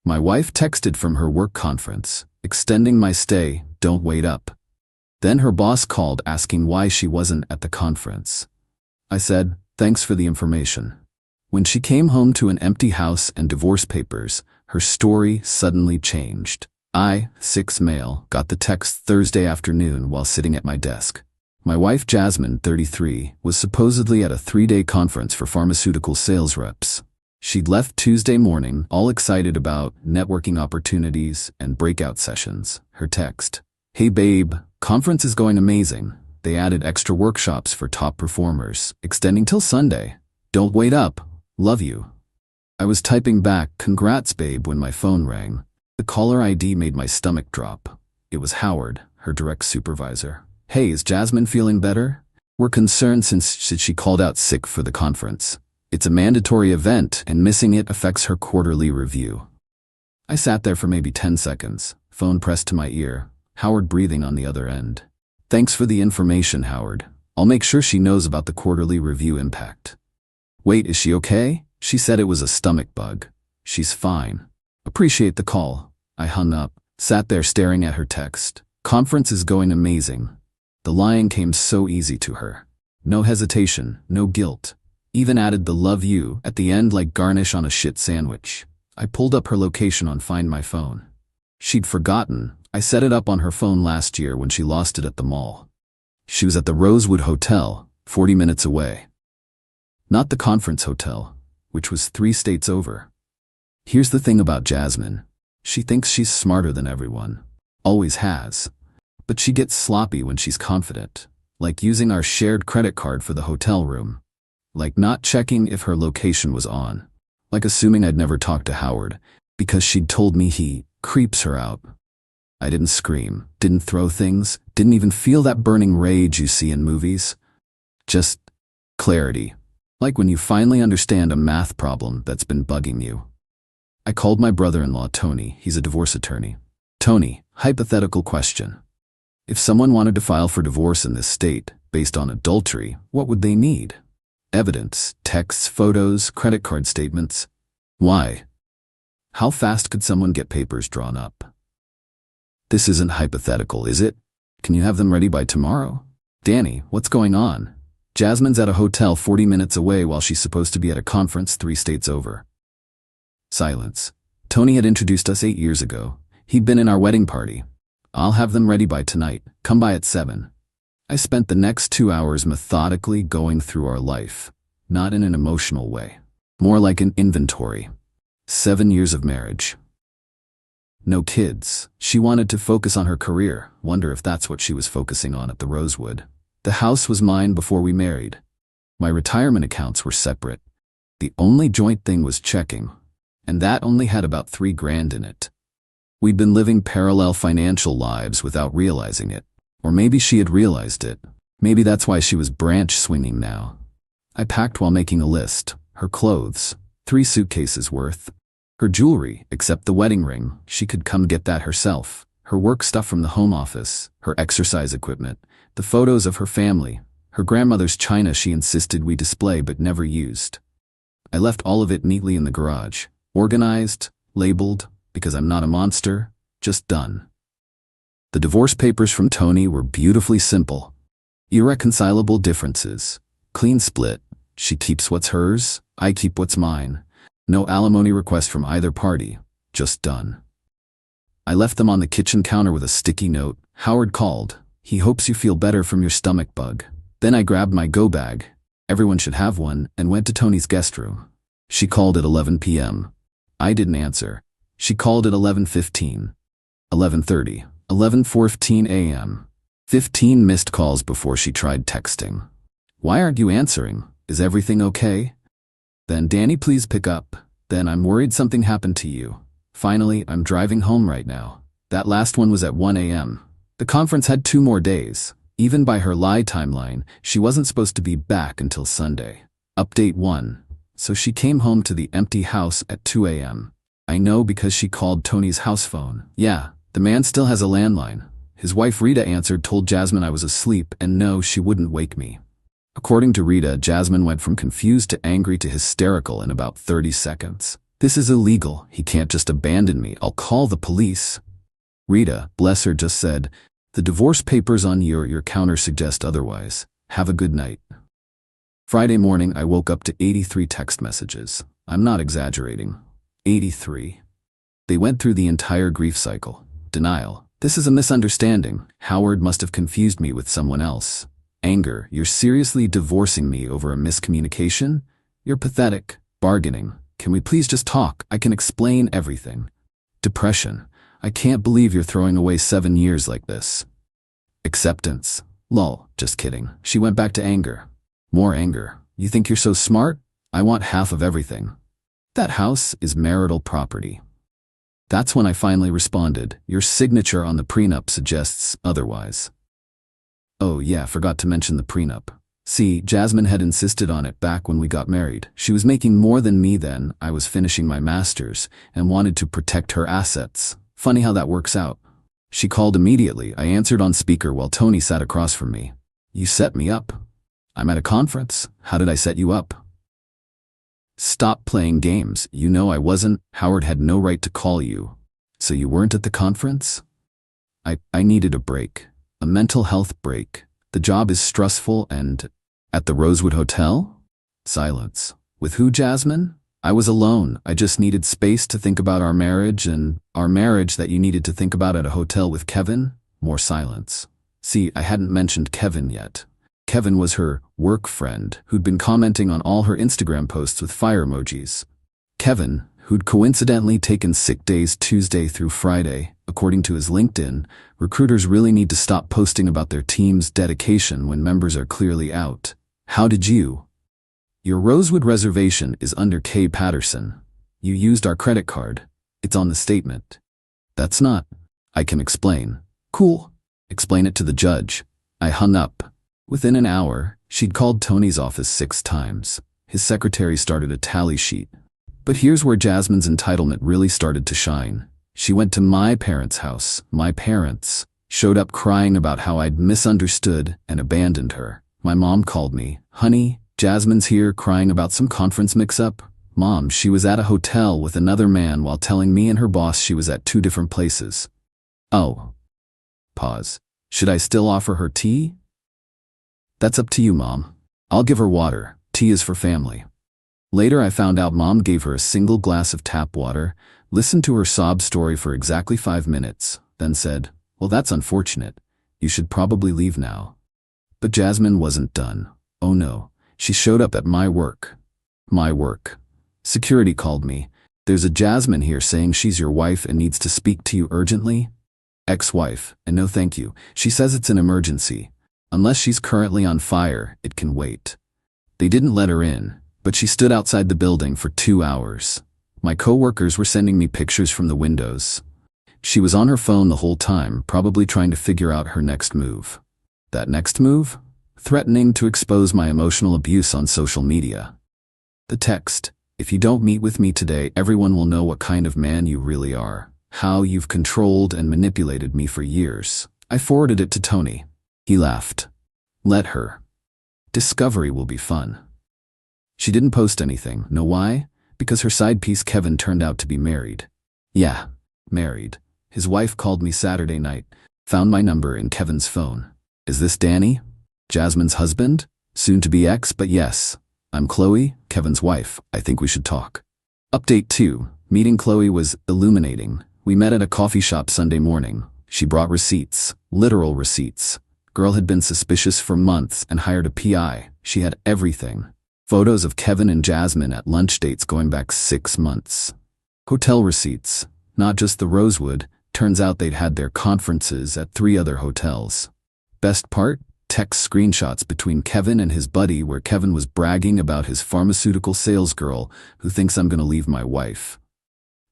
My wife texted from her work conference, extending my stay, don't wait up. Then her boss called asking why she wasn't at the conference. I said, thanks for the information. When she came home to an empty house and divorce papers, her story suddenly changed. I, 6 male, got the text Thursday afternoon while sitting at my desk. My wife Jasmine, 33, was supposedly at a 3-day conference for pharmaceutical sales reps. She'd left Tuesday morning, all excited about networking opportunities and breakout sessions. Her text, hey babe, conference is going amazing. They added extra workshops for top performers, extending till Sunday. Don't wait up. Love you. I was typing back, congrats babe, when my phone rang. The caller ID made my stomach drop. It was Howard, her direct supervisor. Hey, is Jasmine feeling better? We're concerned since she called out sick for the conference. It's a mandatory event and missing it affects her quarterly review. I sat there for maybe 10 seconds, phone pressed to my ear, Howard breathing on the other end. Thanks for the information, Howard. I'll make sure she knows about the quarterly review impact. Wait, is she okay? She said it was a stomach bug. She's fine. Appreciate the call. I hung up, sat there staring at her text. Conference is going amazing. The lying came so easy to her. No hesitation, no guilt. Even added the love you at the end like garnish on a shit sandwich. I pulled up her location on Find My Phone. She'd forgotten. I set it up on her phone last year when she lost it at the mall. She was at the Rosewood Hotel, 40 minutes away. Not the conference hotel, which was 3 states over. Here's the thing about Jasmine. She thinks she's smarter than everyone. Always has. But she gets sloppy when she's confident. Like using our shared credit card for the hotel room. Like not checking if her location was on. Like assuming I'd never talked to Howard, because she'd told me he creeps her out. I didn't scream, didn't throw things, didn't even feel that burning rage you see in movies. Just clarity. Like when you finally understand a math problem that's been bugging you. I called my brother-in-law Tony, he's a divorce attorney. Tony, hypothetical question. If someone wanted to file for divorce in this state, based on adultery, what would they need? Evidence, texts, photos, credit card statements. Why? How fast could someone get papers drawn up? This isn't hypothetical, is it? Can you have them ready by tomorrow? Danny, what's going on? Jasmine's at a hotel 40 minutes away while she's supposed to be at a conference 3 states over. Silence. Tony had introduced us 8 years ago. He'd been in our wedding party. I'll have them ready by tonight. Come by at 7. I spent the next 2 hours methodically going through our life. Not in an emotional way. More like an inventory. 7 years of marriage. No kids. She wanted to focus on her career. Wonder if that's what she was focusing on at the Rosewood. The house was mine before we married. My retirement accounts were separate. The only joint thing was checking. And that only had about $3,000 in it. We'd been living parallel financial lives without realizing it. Or maybe she had realized it. Maybe that's why she was branch swinging now. I packed while making a list. Her clothes, 3 suitcases worth. Her jewelry, except the wedding ring, she could come get that herself. Her work stuff from the home office, her exercise equipment, the photos of her family, her grandmother's china she insisted we display but never used. I left all of it neatly in the garage, organized, labeled, because I'm not a monster, just done. The divorce papers from Tony were beautifully simple. Irreconcilable differences. Clean split. She keeps what's hers, I keep what's mine. No alimony request from either party. Just done. I left them on the kitchen counter with a sticky note. Howard called. He hopes you feel better from your stomach bug. Then I grabbed my go bag. Everyone should have one, and went to Tony's guest room. She called at 11 p.m. I didn't answer. She called at 11:15, 11:30, 11:14 a.m. 15 missed calls before she tried texting. Why aren't you answering? Is everything okay? Then Danny, please pick up. Then I'm worried something happened to you. Finally, I'm driving home right now. That last one was at 1 a.m. The conference had 2 more days. Even by her lie timeline, she wasn't supposed to be back until Sunday. Update 1. So she came home to the empty house at 2 a.m. I know because she called Tony's house phone. Yeah, the man still has a landline. His wife Rita answered, told Jasmine I was asleep, and no, she wouldn't wake me. According to Rita, Jasmine went from confused to angry to hysterical in about 30 seconds. This is illegal. He can't just abandon me. I'll call the police. Rita, bless her, just said, the divorce papers on your counter suggest otherwise. Have a good night. Friday morning, I woke up to 83 text messages. I'm not exaggerating. 83. They went through the entire grief cycle. Denial. This is a misunderstanding. Howard must have confused me with someone else. Anger. You're seriously divorcing me over a miscommunication? You're pathetic. Bargaining. Can we please just talk? I can explain everything. Depression. I can't believe you're throwing away 7 years like this. Acceptance. Lol, just kidding. She went back to anger. More anger. You think you're so smart? I want half of everything. That house is marital property. That's when I finally responded. Your signature on the prenup suggests otherwise. Oh yeah, forgot to mention the prenup. See, Jasmine had insisted on it back when we got married. She was making more than me then. I was finishing my master's and wanted to protect her assets. Funny how that works out. She called immediately. I answered on speaker while Tony sat across from me. You set me up. I'm at a conference. How did I set you up? Stop playing games. You know I wasn't. Howard had no right to call you. So you weren't at the conference? I needed a break. A mental health break. The job is stressful and... At the Rosewood Hotel? Silence. With who, Jasmine? I was alone. I just needed space to think about our marriage and our marriage that you needed to think about at a hotel with Kevin. More silence. See, I hadn't mentioned Kevin yet. Kevin was her work friend who'd been commenting on all her Instagram posts with fire emojis. Kevin, who'd coincidentally taken sick days Tuesday through Friday, according to his LinkedIn. Recruiters really need to stop posting about their team's dedication when members are clearly out. How did you? Your Rosewood reservation is under K. Patterson. You used our credit card. It's on the statement. That's not. I can explain. Cool. Explain it to the judge. I hung up. Within an hour, she'd called Tony's office 6 times. His secretary started a tally sheet. But here's where Jasmine's entitlement really started to shine. She went to my parents' house. My parents showed up crying about how I'd misunderstood and abandoned her. My mom called me. Honey, Jasmine's here crying about some conference mix-up. Mom, she was at a hotel with another man while telling me and her boss she was at 2 different places. Oh. Pause. Should I still offer her tea? That's up to you, Mom. I'll give her water. Tea is for family. Later I found out Mom gave her a single glass of tap water, listened to her sob story for exactly 5 minutes, then said, well, that's unfortunate. You should probably leave now. But Jasmine wasn't done. Oh no. She showed up at my work. My work. Security called me. There's a Jasmine here saying she's your wife and needs to speak to you urgently. Ex-wife, and no thank you. She says it's an emergency. Unless she's currently on fire, it can wait. They didn't let her in, but she stood outside the building for 2 hours. My coworkers were sending me pictures from the windows. She was on her phone the whole time, probably trying to figure out her next move. That next move? Threatening to expose my emotional abuse on social media. The text, if you don't meet with me today, everyone will know what kind of man you really are. How you've controlled and manipulated me for years. I forwarded it to Tony. He laughed. Let her. Discovery will be fun. She didn't post anything. Know why? Because her side piece Kevin turned out to be married. Yeah, married. His wife called me Saturday night. Found my number in Kevin's phone. Is this Danny? Jasmine's husband? Soon to be ex, but yes. I'm Qley, Kevin's wife. I think we should talk. Update 2. Meeting Qley was illuminating. We met at a coffee shop Sunday morning. She brought receipts. Literal receipts. Girl had been suspicious for months and hired a PI. She had everything. Photos of Kevin and Jasmine at lunch dates going back 6 months. Hotel receipts. Not just the Rosewood. Turns out they'd had their conferences at 3 other hotels. Best part? Text screenshots between Kevin and his buddy where Kevin was bragging about his pharmaceutical sales girl who thinks I'm gonna leave my wife.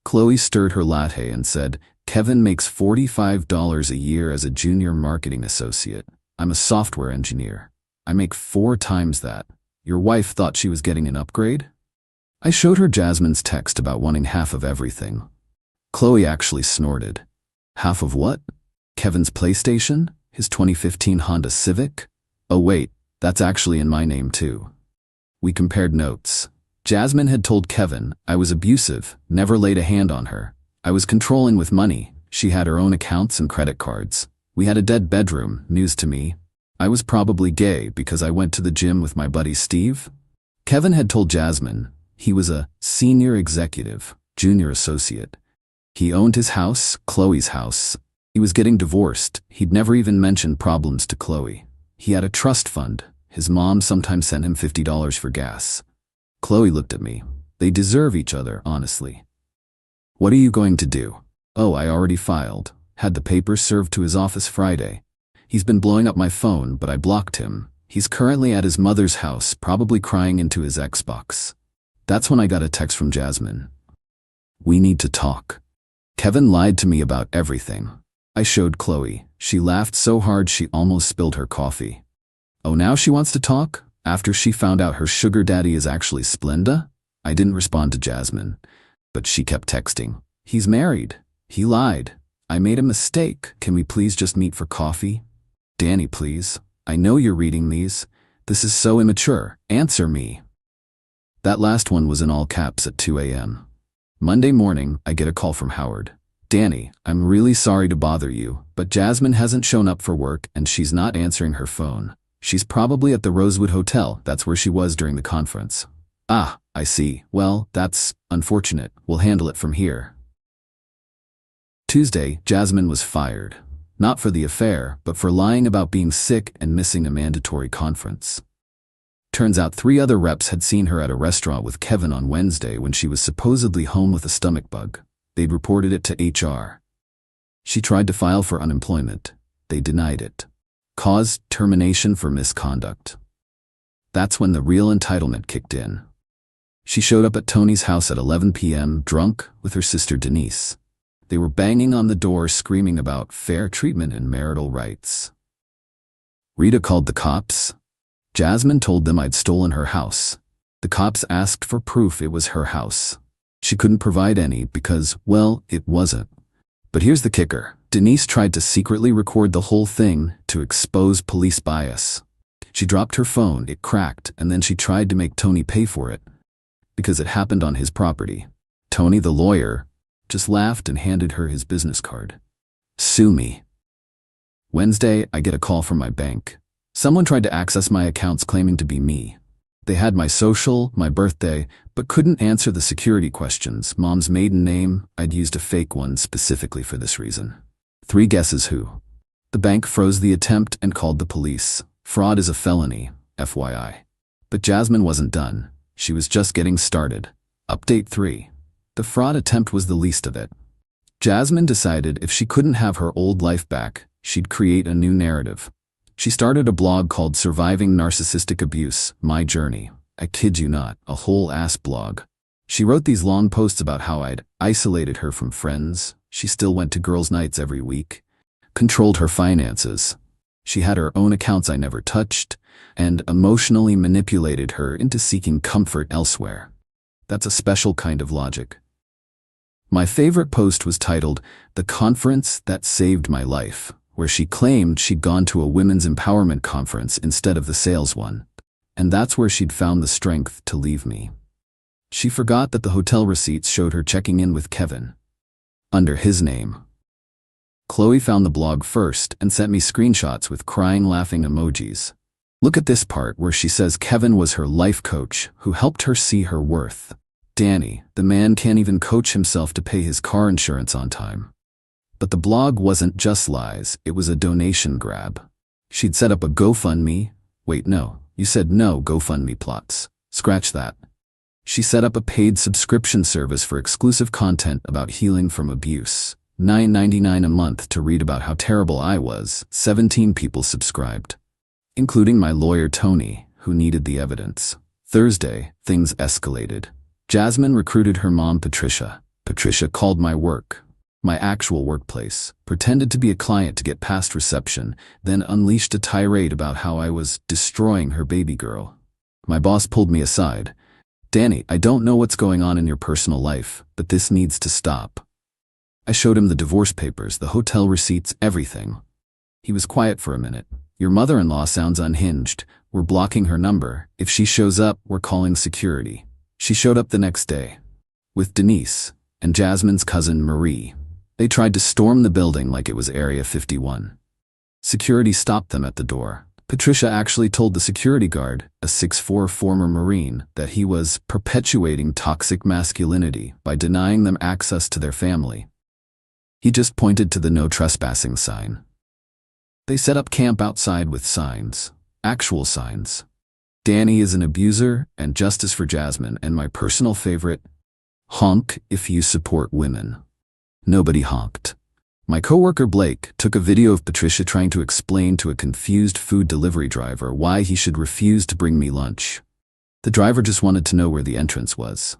Qley stirred her latte and said, Kevin makes $45 a year as a junior marketing associate. I'm a software engineer. I make 4 times that. Your wife thought she was getting an upgrade? I showed her Jasmine's text about wanting half of everything. Qley actually snorted. Half of what? Kevin's PlayStation? His 2015 Honda Civic? Oh wait, that's actually in my name too. We compared notes. Jasmine had told Kevin I was abusive, never laid a hand on her. I was controlling with money. She had her own accounts and credit cards. We had a dead bedroom, news to me. I was probably gay because I went to the gym with my buddy Steve. Kevin had told Jasmine he was a senior executive, junior associate. He owned his house, Qley's house. He was getting divorced. He'd never even mentioned problems to Qley. He had a trust fund. His mom sometimes sent him $50 for gas. Qley looked at me. They deserve each other, honestly. What are you going to do? Oh, I already filed. Had the papers served to his office Friday. He's been blowing up my phone, but I blocked him. He's currently at his mother's house, probably crying into his Xbox. That's when I got a text from Jasmine. We need to talk. Kevin lied to me about everything. I showed Qley. She laughed so hard she almost spilled her coffee. Oh, now she wants to talk? After she found out her sugar daddy is actually Splenda? I didn't respond to Jasmine, but she kept texting. He's married. He lied. I made a mistake. Can we please just meet for coffee? Danny, please. I know you're reading these. This is so immature. Answer me. That last one was in all caps at 2 a.m. Monday morning, I get a call from Howard. Danny, I'm really sorry to bother you, but Jasmine hasn't shown up for work and she's not answering her phone. She's probably at the Rosewood Hotel. That's where she was during the conference. Ah, I see. Well, that's unfortunate. We'll handle it from here. Tuesday, Jasmine was fired. Not for the affair, but for lying about being sick and missing a mandatory conference. Turns out 3 other reps had seen her at a restaurant with Kevin on Wednesday when she was supposedly home with a stomach bug. They'd reported it to HR. She tried to file for unemployment. They denied it. Cause: termination for misconduct. That's when the real entitlement kicked in. She showed up at Tony's house at 11 p.m. drunk with her sister Denise. They were banging on the door screaming about fair treatment and marital rights. Rita called the cops. Jasmine told them I'd stolen her house. The cops asked for proof it was her house. She couldn't provide any because, well, it wasn't. But here's the kicker. Denise tried to secretly record the whole thing to expose police bias. She dropped her phone, it cracked, and then she tried to make Tony pay for it because it happened on his property. Tony, the lawyer, just laughed and handed her his business card. Sue me. Wednesday, I get a call from my bank. Someone tried to access my accounts claiming to be me. They had my social, my birthday, but couldn't answer the security questions. Mom's maiden name, I'd used a fake one specifically for this reason. 3 guesses who. The bank froze the attempt and called the police. Fraud is a felony, FYI. But Jasmine wasn't done. She was just getting started. Update 3. The fraud attempt was the least of it. Jasmine decided if she couldn't have her old life back, she'd create a new narrative. She started a blog called Surviving Narcissistic Abuse, My Journey. I kid you not, a whole ass blog. She wrote these long posts about how I'd isolated her from friends. She still went to girls' nights every week. Controlled her finances. She had her own accounts I never touched, and emotionally manipulated her into seeking comfort elsewhere. That's a special kind of logic. My favorite post was titled, The Conference That Saved My Life, where she claimed she'd gone to a women's empowerment conference instead of the sales one, and that's where she'd found the strength to leave me. She forgot that the hotel receipts showed her checking in with Kevin, under his name. Qley found the blog first and sent me screenshots with crying, laughing emojis. Look at this part where she says Kevin was her life coach who helped her see her worth. Danny, the man can't even coach himself to pay his car insurance on time. But the blog wasn't just lies, it was a donation grab. She'd set up a GoFundMe. Wait, no, you said no GoFundMe plots. Scratch that. She set up a paid subscription service for exclusive content about healing from abuse. $9.99 a month to read about how terrible I was. 17 people subscribed, including my lawyer Tony, who needed the evidence. Thursday, things escalated. Jasmine recruited her mom Patricia. Patricia called my work. My actual workplace, pretended to be a client to get past reception, then unleashed a tirade about how I was destroying her baby girl. My boss pulled me aside. Danny, I don't know what's going on in your personal life, but this needs to stop. I showed him the divorce papers, the hotel receipts, everything. He was quiet for a minute. Your mother-in-law sounds unhinged. We're blocking her number. If she shows up, we're calling security. She showed up the next day with Denise and Jasmine's cousin Marie. They tried to storm the building like it was Area 51. Security stopped them at the door. Patricia actually told the security guard, a 6'4" former Marine, that he was perpetuating toxic masculinity by denying them access to their family. He just pointed to the no trespassing sign. They set up camp outside with signs, actual signs. Danny is an abuser and justice for Jasmine, and my personal favorite, honk if you support women. Nobody honked. My coworker Blake took a video of Patricia trying to explain to a confused food delivery driver why he should refuse to bring me lunch. The driver just wanted to know where the entrance was.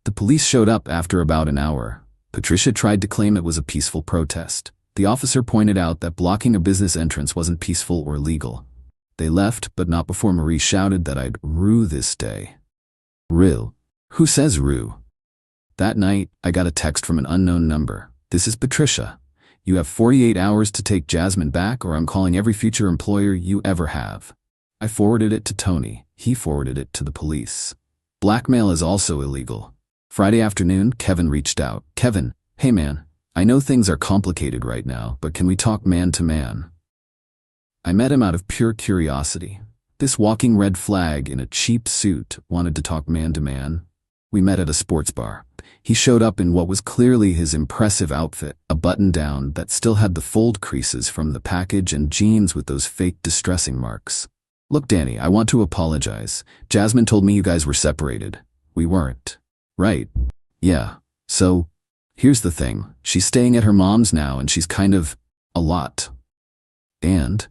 The police showed up after about an hour. Patricia tried to claim it was a peaceful protest. The officer pointed out that blocking a business entrance wasn't peaceful or legal. They left, but not before Marie shouted that I'd rue this day. Rue? Who says rue? That night, I got a text from an unknown number. This is Patricia. You have 48 hours to take Jasmine back, or I'm calling every future employer you ever have. I forwarded it to Tony. He forwarded it to the police. Blackmail is also illegal. Friday afternoon, Kevin reached out. Kevin, hey man, I know things are complicated right now, but can we talk man to man? I met him out of pure curiosity. This walking red flag in a cheap suit wanted to talk man to man. We met at a sports bar. He showed up in what was clearly his impressive outfit, a button-down that still had the fold creases from the package and jeans with those fake distressing marks. Look, Danny, I want to apologize. Jasmine told me you guys were separated. We weren't. Right. Yeah. So, here's the thing. She's staying at her mom's now, and she's kind of a lot. And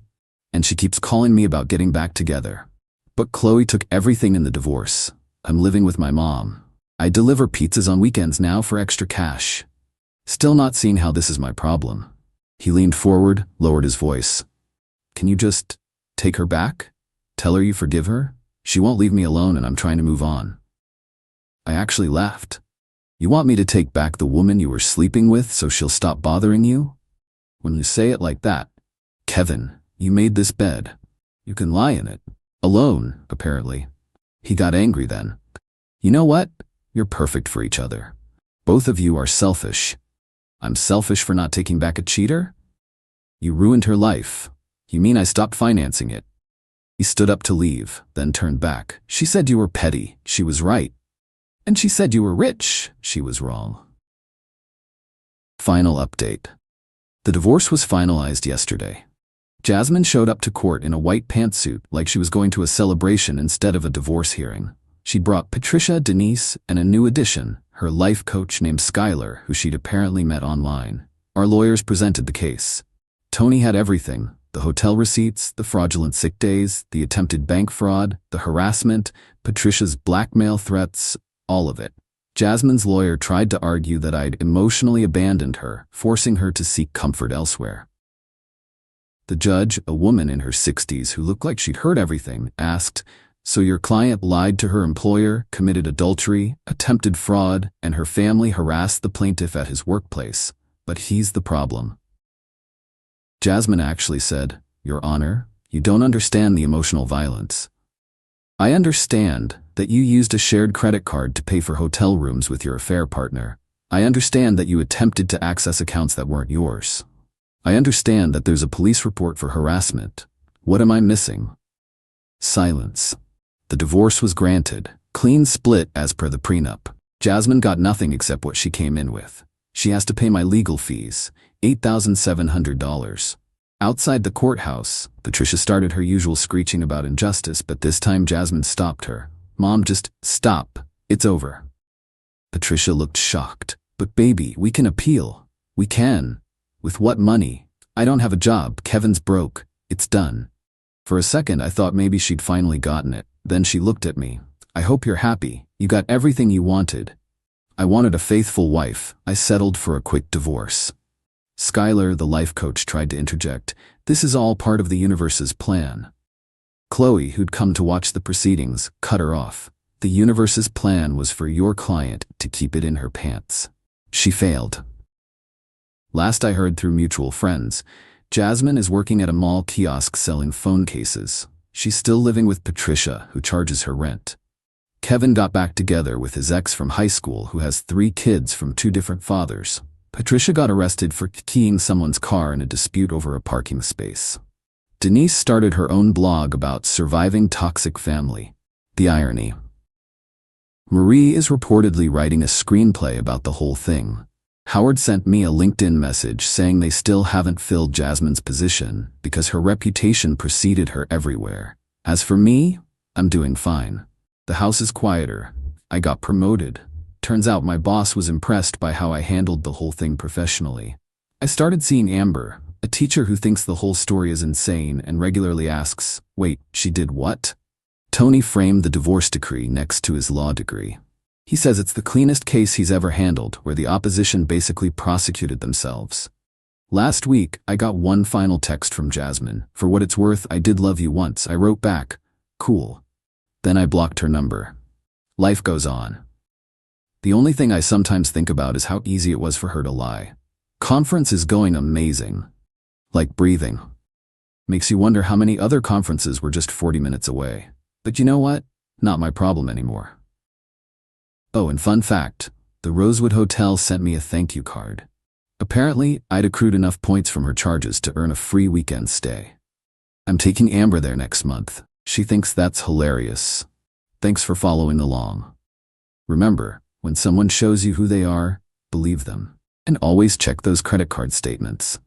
she keeps calling me about getting back together. But Qley took everything in the divorce. I'm living with my mom. I deliver pizzas on weekends now for extra cash. Still not seeing how this is my problem. He leaned forward, lowered his voice. Can you just take her back? Tell her you forgive her? She won't leave me alone, and I'm trying to move on. I actually laughed. You want me to take back the woman you were sleeping with so she'll stop bothering you? When you say it like that, Kevin, you made this bed. You can lie in it. Alone, apparently. He got angry then. You know what? You're perfect for each other. Both of you are selfish. I'm selfish for not taking back a cheater? You ruined her life. You mean I stopped financing it? He stood up to leave, then turned back. She said you were petty. She was right. And she said you were rich. She was wrong. Final update. The divorce was finalized yesterday. Jasmine showed up to court in a white pantsuit like she was going to a celebration instead of a divorce hearing. She brought Patricia, Denise, and a new addition, her life coach named Skylar, who she'd apparently met online. Our lawyers presented the case. Tony had everything: the hotel receipts, the fraudulent sick days, the attempted bank fraud, the harassment, Patricia's blackmail threats, all of it. Jasmine's lawyer tried to argue that I'd emotionally abandoned her, forcing her to seek comfort elsewhere. The judge, a woman in her 60s who looked like she'd heard everything, asked, so your client lied to her employer, committed adultery, attempted fraud, and her family harassed the plaintiff at his workplace, but he's the problem. Jasmine actually said, Your Honor, you don't understand the emotional violence. I understand that you used a shared credit card to pay for hotel rooms with your affair partner. I understand that you attempted to access accounts that weren't yours. I understand that there's a police report for harassment. What am I missing? Silence. The divorce was granted. Clean split as per the prenup. Jasmine got nothing except what she came in with. She has to pay my legal fees, $8,700. Outside the courthouse, Patricia started her usual screeching about injustice, but this time Jasmine stopped her. Mom, just stop. It's over. Patricia looked shocked. But baby, we can appeal. We can. With what money? I don't have a job. Kevin's broke. It's done. For a second, I thought maybe she'd finally gotten it. Then she looked at me. I hope you're happy. You got everything you wanted. I wanted a faithful wife. I settled for a quick divorce. Skylar, the life coach, tried to interject. This is all part of the universe's plan. Qley, who'd come to watch the proceedings, cut her off. The universe's plan was for your client to keep it in her pants. She failed. Last I heard through mutual friends, Jasmine is working at a mall kiosk selling phone cases. She's still living with Patricia, who charges her rent. Kevin got back together with his ex from high school who has 3 kids from 2 different fathers. Patricia got arrested for keying someone's car in a dispute over a parking space. Denise started her own blog about surviving toxic family. The irony. Marie is reportedly writing a screenplay about the whole thing. Howard sent me a LinkedIn message saying they still haven't filled Jasmine's position because her reputation preceded her everywhere. As for me, I'm doing fine. The house is quieter. I got promoted. Turns out my boss was impressed by how I handled the whole thing professionally. I started seeing Amber, a teacher who thinks the whole story is insane and regularly asks, "Wait, she did what?" Tony framed the divorce decree next to his law degree. He says it's the cleanest case he's ever handled, where the opposition basically prosecuted themselves. Last week, I got one final text from Jasmine. "For what it's worth, I did love you once." I wrote back, "Cool." Then I blocked her number. Life goes on. The only thing I sometimes think about is how easy it was for her to lie. Conference is going amazing. Like breathing. Makes you wonder how many other conferences were just 40 minutes away. But you know what? Not my problem anymore. Oh, and fun fact, the Rosewood Hotel sent me a thank you card. Apparently, I'd accrued enough points from her charges to earn a free weekend stay. I'm taking Amber there next month. She thinks that's hilarious. Thanks for following along. Remember, when someone shows you who they are, believe them. And always check those credit card statements.